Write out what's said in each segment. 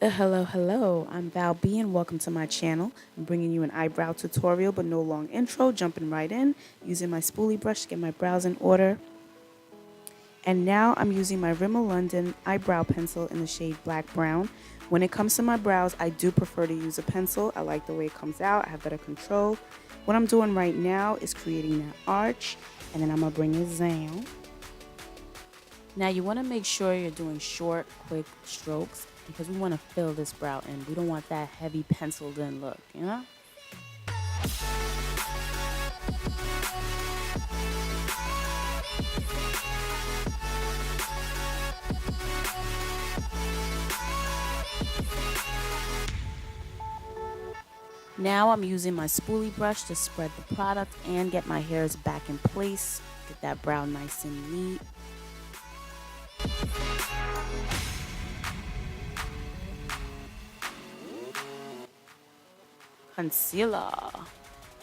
Hello, I'm Val B and welcome to my channel. I'm bringing you an eyebrow tutorial but no long intro, jumping right in, using my spoolie brush to get my brows in order. And now I'm using my Rimmel London eyebrow pencil in the shade Black Brown. When it comes to my brows, I do prefer to use a pencil. I like the way it comes out, I have better control. What I'm doing right now is creating that arch, and then I'm going to bring it down. Now you want to make sure you're doing short, quick strokes because we want to fill this brow in. We don't want that heavy penciled in look, you know? Now I'm using my spoolie brush to spread the product and get my hairs back in place. Get that brow nice and neat. Concealer.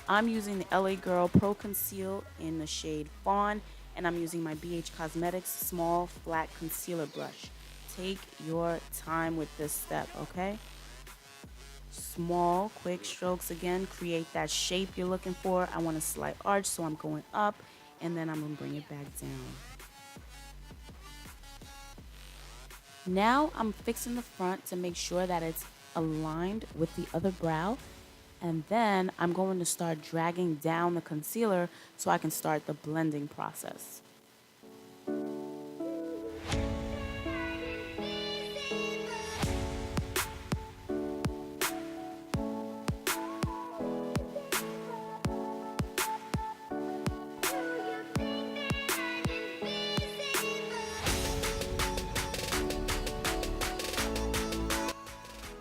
I'm using the LA Girl Pro Conceal in the shade Fawn, and I'm using my BH Cosmetics small flat concealer brush. Take your time with this step, okay? Small, quick strokes again, create that shape you're looking for. I want a slight arch, so I'm going up, and then I'm gonna bring it back down. Now I'm fixing the front to make sure that it's aligned with the other brow. And then I'm going to start dragging down the concealer so I can start the blending process.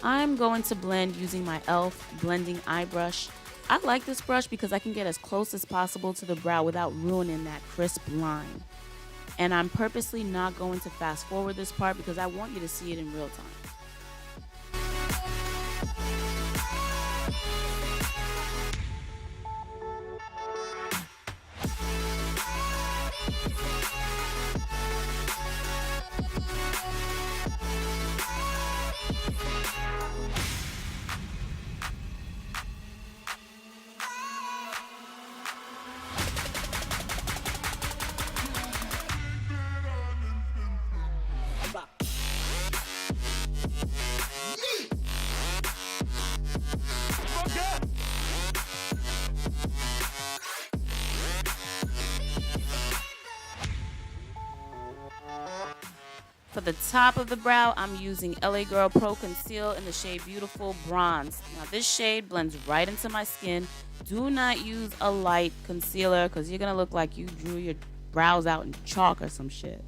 I'm going to blend using my e.l.f. blending eye brush. I like this brush because I can get as close as possible to the brow without ruining that crisp line. And I'm purposely not going to fast forward this part because I want you to see it in real time. For the top of the brow, I'm using LA Girl Pro Conceal in the shade Beautiful Bronze. Now this shade blends right into my skin. Do not use a light concealer because you're going to look like you drew your brows out in chalk or some shit.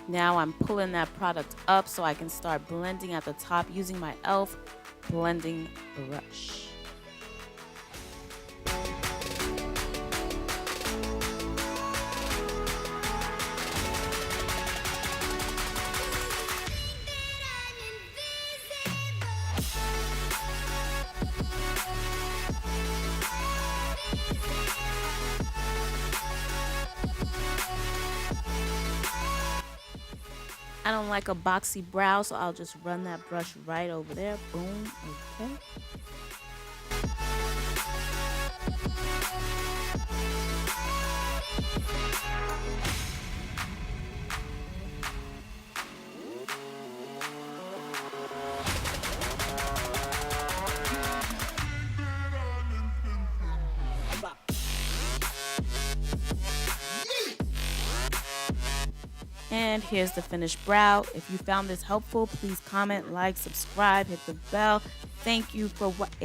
Now I'm pulling that product up so I can start blending at the top using my e.l.f. blending brush. I don't like a boxy brow, so I'll just run that brush right over there. Boom, okay. And here's the finished brow. If you found this helpful, please comment, like, subscribe, hit the bell. Thank you for watching.